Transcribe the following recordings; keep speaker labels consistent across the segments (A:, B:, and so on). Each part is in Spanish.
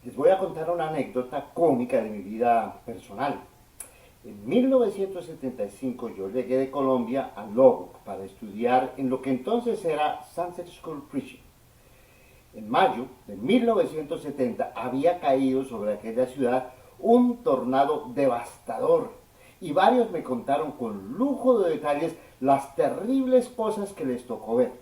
A: Les voy a contar una anécdota cómica de mi vida personal. En 1975 yo llegué de Colombia a Lubbock para estudiar en lo que entonces era Sunset School Preaching. En mayo de 1970 había caído sobre aquella ciudad un tornado devastador y varios me contaron con lujo de detalles las terribles cosas que les tocó ver.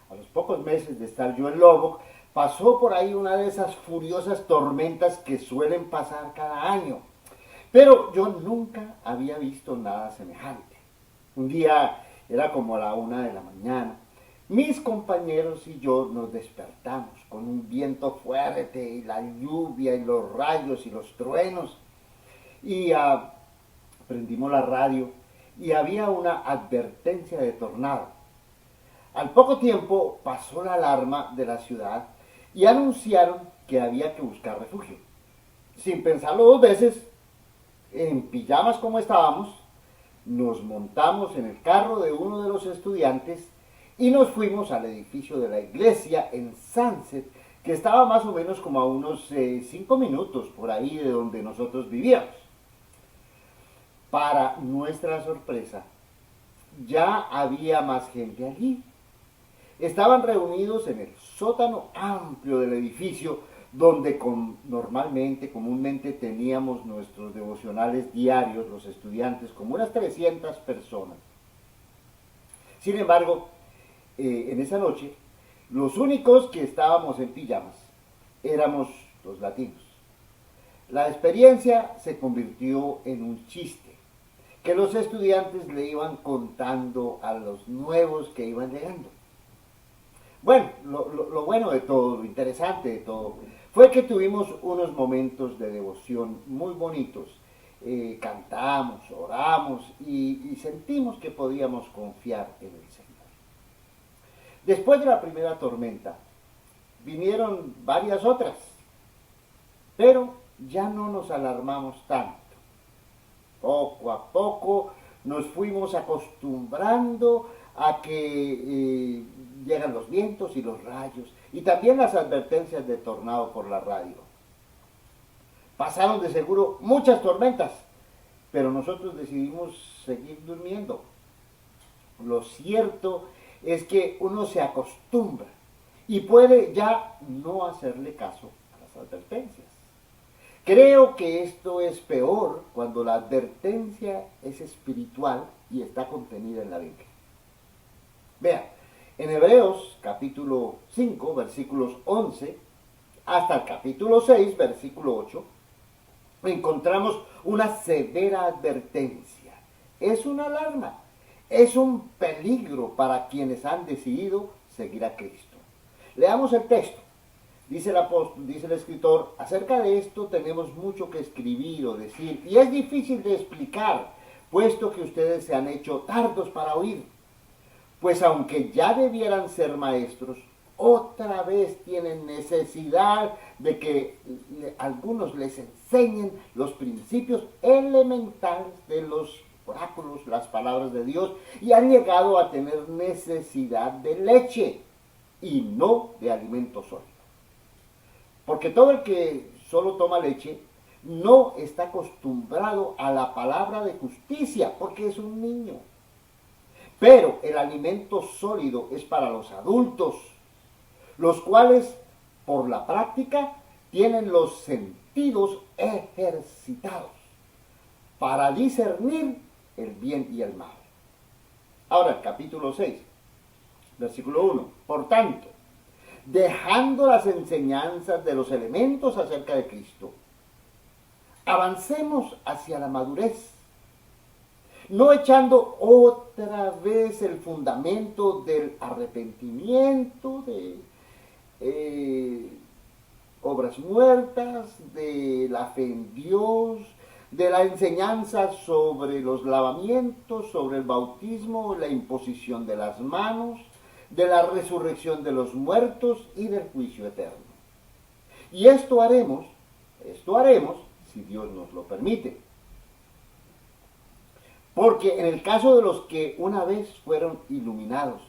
A: A los pocos meses de estar yo en Lubbock, pasó por ahí una de esas furiosas tormentas que suelen pasar cada año. Pero yo nunca había visto nada semejante. Un día era como a la 1 de la mañana. Mis compañeros y yo nos despertamos con un viento fuerte y la lluvia y los rayos y los truenos. Y prendimos la radio y había una advertencia de tornado. Al poco tiempo pasó la alarma de la ciudad y anunciaron que había que buscar refugio. Sin pensarlo dos veces, en pijamas como estábamos, nos montamos en el carro de uno de los estudiantes y nos fuimos al edificio de la iglesia en Sunset, que estaba más o menos como a unos 5 minutos por ahí de donde nosotros vivíamos. Para nuestra sorpresa, ya había más gente allí. Estaban reunidos en el sótano amplio del edificio donde comúnmente teníamos nuestros devocionales diarios, los estudiantes, como unas 300 personas. Sin embargo, en esa noche, los únicos que estábamos en pijamas éramos los latinos. La experiencia se convirtió en un chiste que los estudiantes le iban contando a los nuevos que iban llegando. Bueno, lo bueno de todo, lo interesante de todo, fue que tuvimos unos momentos de devoción muy bonitos. Cantamos, oramos y sentimos que podíamos confiar en el Señor. Después de la primera tormenta, vinieron varias otras, pero ya no nos alarmamos tanto. Poco a poco nos fuimos acostumbrando a que llegan los vientos y los rayos y también las advertencias de tornado por la radio. Pasaron de seguro muchas tormentas, pero nosotros decidimos seguir durmiendo. Lo cierto es que uno se acostumbra y puede ya no hacerle caso a las advertencias. Creo que esto es peor cuando la advertencia es espiritual y está contenida en la Biblia. Vean, en Hebreos capítulo 5, versículos 11, hasta el capítulo 6, versículo 8, encontramos una severa advertencia. Es una alarma, es un peligro para quienes han decidido seguir a Cristo. Leamos el texto. Dice el apóstol, dice el escritor, acerca de esto tenemos mucho que escribir o decir, y es difícil de explicar, puesto que ustedes se han hecho tardos para oír. Pues aunque ya debieran ser maestros, otra vez tienen necesidad de que algunos les enseñen los principios elementales de los oráculos, las palabras de Dios, y han llegado a tener necesidad de leche y no de alimento sólido. Porque todo el que solo toma leche no está acostumbrado a la palabra de justicia, porque es un niño. Pero el alimento sólido es para los adultos, los cuales por la práctica tienen los sentidos ejercitados para discernir el bien y el mal. Ahora, el capítulo 6, versículo 1. Por tanto, dejando las enseñanzas de los elementos acerca de Cristo, avancemos hacia la madurez, no echando otra vez el fundamento del arrepentimiento, de obras muertas, de la fe en Dios, de la enseñanza sobre los lavamientos, sobre el bautismo, la imposición de las manos, de la resurrección de los muertos y del juicio eterno. Y esto haremos si Dios nos lo permite. Porque en el caso de los que una vez fueron iluminados,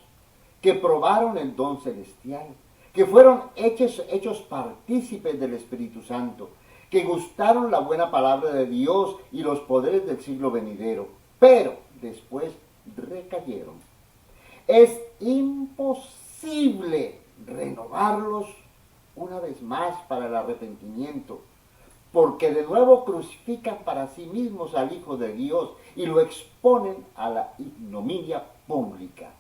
A: que probaron el don celestial, que fueron hechos partícipes del Espíritu Santo, que gustaron la buena palabra de Dios y los poderes del siglo venidero, pero después recayeron. Es imposible renovarlos una vez más para el arrepentimiento, porque de nuevo crucifican para sí mismos al Hijo de Dios y lo exponen a la ignominia pública.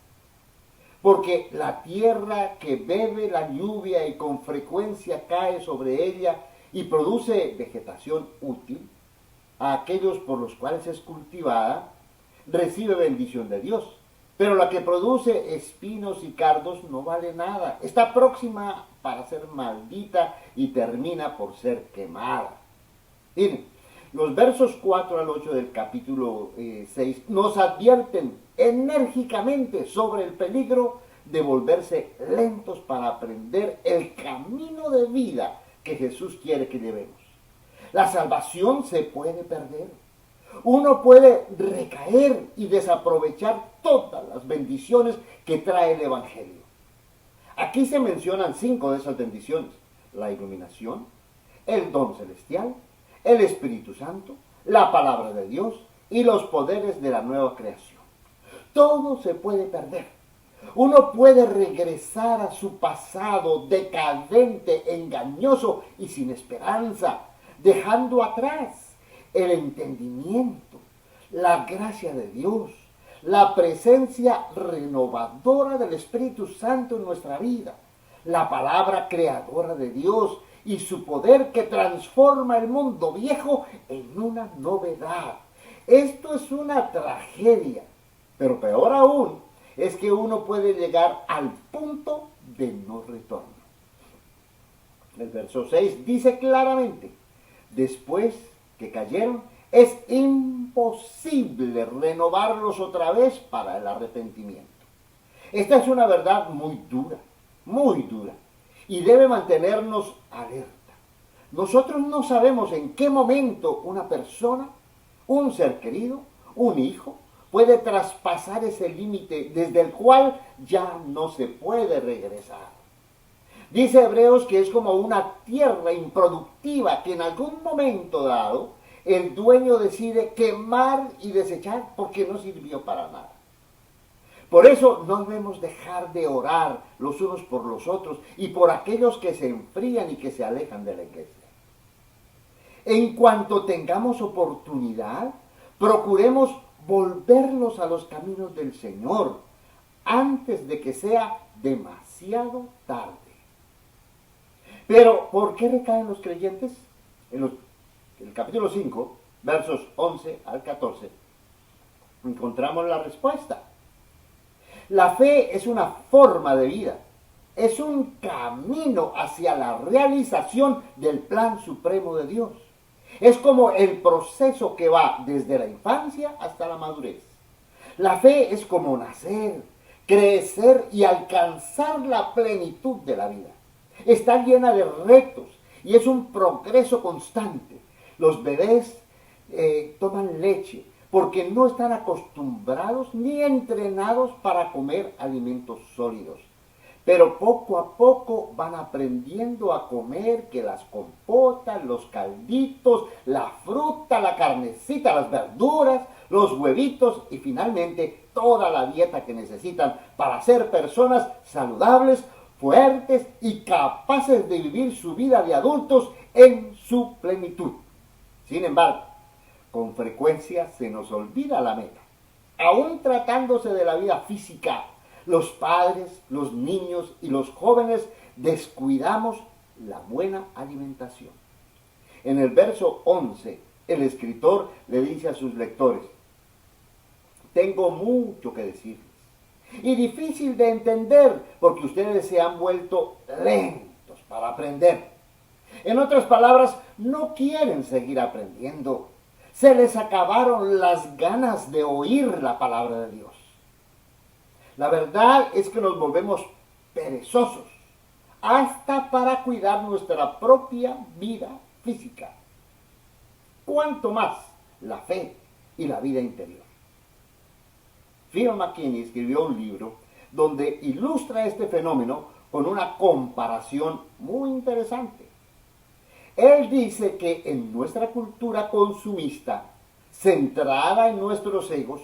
A: Porque la tierra que bebe la lluvia y con frecuencia cae sobre ella y produce vegetación útil a aquellos por los cuales es cultivada, recibe bendición de Dios. Pero la que produce espinos y cardos no vale nada. Está próxima para ser maldita y termina por ser quemada. Miren, los versos 4 al 8 del capítulo 6 nos advierten enérgicamente sobre el peligro de volverse lentos para aprender el camino de vida que Jesús quiere que llevemos. La salvación se puede perder. Uno puede recaer y desaprovechar todas las bendiciones que trae el Evangelio. Aquí se mencionan 5 de esas bendiciones: la iluminación, el don celestial, el Espíritu Santo, la palabra de Dios y los poderes de la nueva creación. Todo se puede perder. Uno puede regresar a su pasado decadente, engañoso y sin esperanza, dejando atrás el entendimiento, la gracia de Dios, la presencia renovadora del Espíritu Santo en nuestra vida, la palabra creadora de Dios y su poder que transforma el mundo viejo en una novedad. Esto es una tragedia, pero peor aún es que uno puede llegar al punto de no retorno. El verso 6 dice claramente: después que cayeron, es imposible renovarlos otra vez para el arrepentimiento. Esta es una verdad muy dura, y debe mantenernos alerta. Nosotros no sabemos en qué momento una persona, un ser querido, un hijo, puede traspasar ese límite desde el cual ya no se puede regresar. Dice Hebreos que es como una tierra improductiva que en algún momento dado el dueño decide quemar y desechar porque no sirvió para nada. Por eso no debemos dejar de orar los unos por los otros y por aquellos que se enfrían y que se alejan de la iglesia. En cuanto tengamos oportunidad, procuremos volverlos a los caminos del Señor antes de que sea demasiado tarde. Pero, ¿por qué recaen los creyentes? En el capítulo 5, versos 11 al 14, encontramos la respuesta. La fe es una forma de vida, es un camino hacia la realización del plan supremo de Dios. Es como el proceso que va desde la infancia hasta la madurez. La fe es como nacer, crecer y alcanzar la plenitud de la vida. Está llena de retos y es un progreso constante. Los bebés toman leche porque no están acostumbrados ni entrenados para comer alimentos sólidos. Pero poco a poco van aprendiendo a comer que las compotas, los calditos, la fruta, la carnecita, las verduras, los huevitos y finalmente toda la dieta que necesitan para ser personas saludables, fuertes y capaces de vivir su vida de adultos en su plenitud. Sin embargo, con frecuencia se nos olvida la meta. Aún tratándose de la vida física, los padres, los niños y los jóvenes descuidamos la buena alimentación. En el verso 11, el escritor le dice a sus lectores: tengo mucho que decirles y difícil de entender porque ustedes se han vuelto lentos para aprender. En otras palabras, no quieren seguir aprendiendo. Se les acabaron las ganas de oír la palabra de Dios. La verdad es que nos volvemos perezosos, hasta para cuidar nuestra propia vida física. Cuanto más la fe y la vida interior. Phil McKinney escribió un libro donde ilustra este fenómeno con una comparación muy interesante. Él dice que en nuestra cultura consumista, centrada en nuestros egos,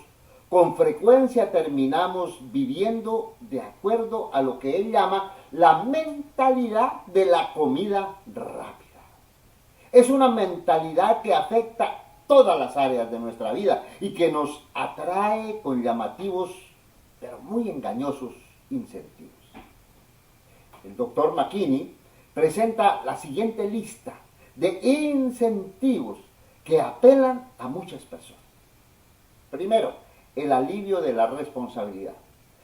A: con frecuencia terminamos viviendo de acuerdo a lo que él llama la mentalidad de la comida rápida. Es una mentalidad que afecta todas las áreas de nuestra vida y que nos atrae con llamativos, pero muy engañosos incentivos. El doctor McKinney presenta la siguiente lista de incentivos que apelan a muchas personas. Primero, el alivio de la responsabilidad.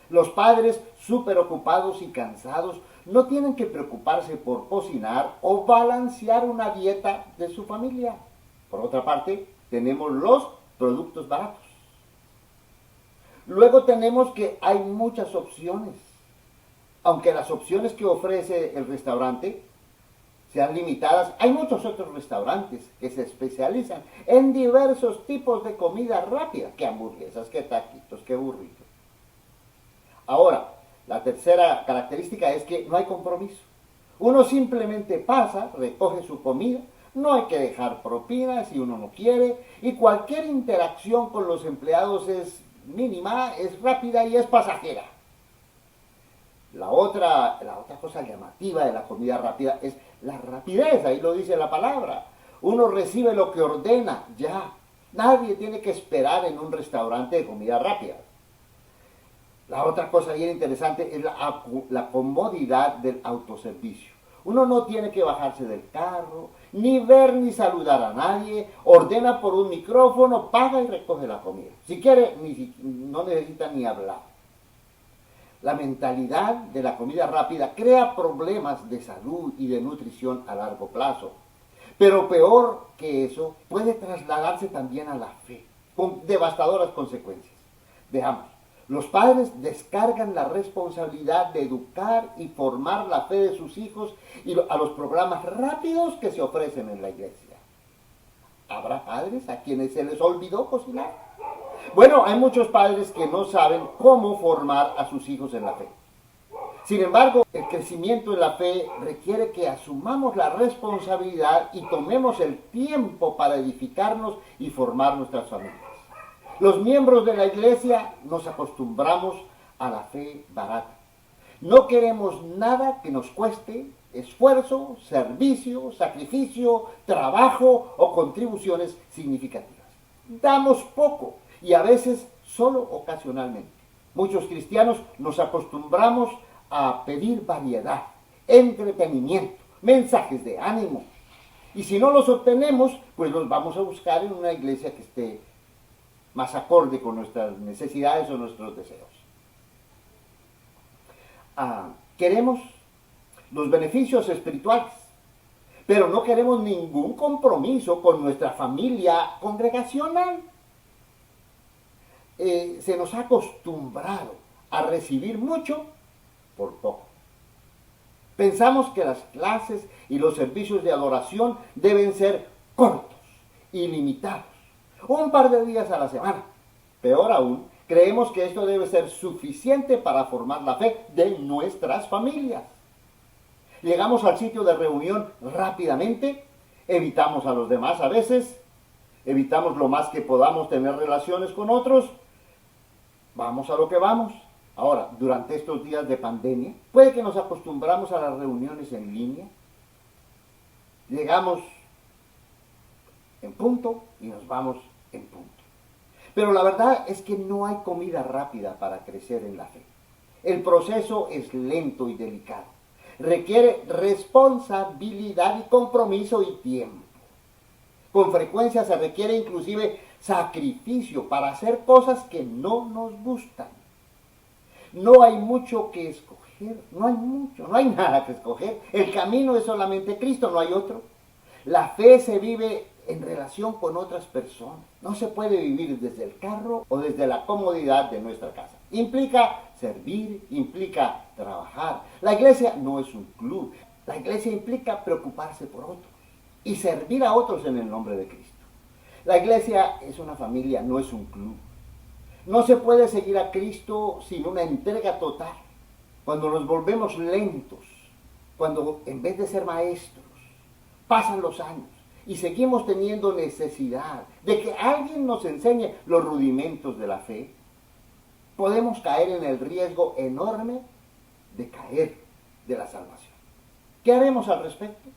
A: Los padres súper ocupados y cansados no tienen que preocuparse por cocinar o balancear una dieta de su familia. Por otra parte, tenemos los productos baratos. Luego tenemos que hay muchas opciones. Aunque las opciones que ofrece el restaurante sean limitadas, hay muchos otros restaurantes que se especializan en diversos tipos de comida rápida, que hamburguesas, que taquitos, que burritos. Ahora, la tercera característica es que no hay compromiso. Uno simplemente pasa, recoge su comida, no hay que dejar propinas si uno no quiere, y cualquier interacción con los empleados es mínima, es rápida y es pasajera. La otra cosa llamativa de la comida rápida es la rapidez, ahí lo dice la palabra. Uno recibe lo que ordena, ya. Nadie tiene que esperar en un restaurante de comida rápida. La otra cosa bien interesante es la comodidad del autoservicio. Uno no tiene que bajarse del carro, ni ver ni saludar a nadie, ordena por un micrófono, paga y recoge la comida. Si quiere, no necesita ni hablar. La mentalidad de la comida rápida crea problemas de salud y de nutrición a largo plazo. Pero peor que eso, puede trasladarse también a la fe, con devastadoras consecuencias. Veamos. Los padres descargan la responsabilidad de educar y formar la fe de sus hijos a los programas rápidos que se ofrecen en la iglesia. ¿Habrá padres a quienes se les olvidó cocinar? Bueno, hay muchos padres que no saben cómo formar a sus hijos en la fe. Sin embargo, el crecimiento en la fe requiere que asumamos la responsabilidad y tomemos el tiempo para edificarnos y formar nuestras familias. Los miembros de la iglesia nos acostumbramos a la fe barata. No queremos nada que nos cueste esfuerzo, servicio, sacrificio, trabajo o contribuciones significativas. Damos poco y a veces solo ocasionalmente. Muchos cristianos nos acostumbramos a pedir variedad, entretenimiento, mensajes de ánimo. Y si no los obtenemos, pues los vamos a buscar en una iglesia que esté más acorde con nuestras necesidades o nuestros deseos. Queremos los beneficios espirituales, pero no queremos ningún compromiso con nuestra familia congregacional. Se nos ha acostumbrado a recibir mucho por poco. Pensamos que las clases y los servicios de adoración deben ser cortos y limitados, un par de días a la semana. Peor aún, creemos que esto debe ser suficiente para formar la fe de nuestras familias. Llegamos al sitio de reunión rápidamente, evitamos a los demás a veces, evitamos lo más que podamos tener relaciones con otros, vamos a lo que vamos. Ahora, durante estos días de pandemia, puede que nos acostumbramos a las reuniones en línea, llegamos en punto y nos vamos en punto. Pero la verdad es que no hay comida rápida para crecer en la fe. El proceso es lento y delicado. Requiere responsabilidad y compromiso y tiempo. Con frecuencia se requiere inclusive sacrificio para hacer cosas que no nos gustan. No hay mucho que escoger, no hay nada que escoger. El camino es solamente Cristo, no hay otro. La fe se vive en relación con otras personas. No se puede vivir desde el carro o desde la comodidad de nuestra casa. Implica servir, implica trabajar. La iglesia no es un club. La iglesia implica preocuparse por otros y servir a otros en el nombre de Cristo. La iglesia es una familia, no es un club. No se puede seguir a Cristo sin una entrega total. cuando nos volvemos lentos, cuando en vez de ser maestros, pasan los años y seguimos teniendo necesidad de que alguien nos enseñe los rudimentos de la fe, podemos caer en el riesgo enorme de caer de la salvación. ¿Qué haremos al respecto?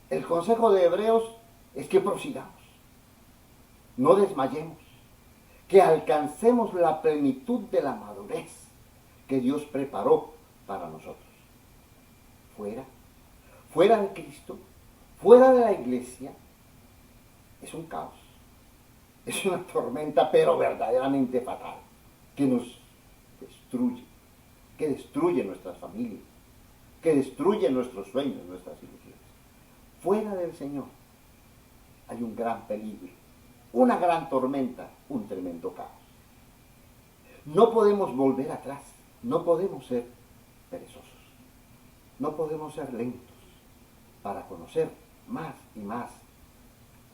A: El consejo de Hebreos es que prosigamos, no desmayemos, que alcancemos la plenitud de la madurez que Dios preparó para nosotros. Fuera de Cristo, fuera de la iglesia, es un caos, es una tormenta, pero verdaderamente fatal, que nos destruye, que destruye nuestras familias, que destruye nuestros sueños, nuestras ilusiones. Fuera del Señor hay un gran peligro, una gran tormenta, un tremendo caos. No podemos volver atrás, no podemos ser perezosos, no podemos ser lentos para conocer más y más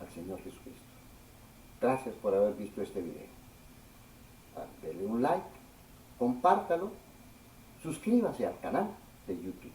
A: al Señor Jesucristo. Gracias por haber visto este video. Dele un like, compártalo, suscríbase al canal de YouTube.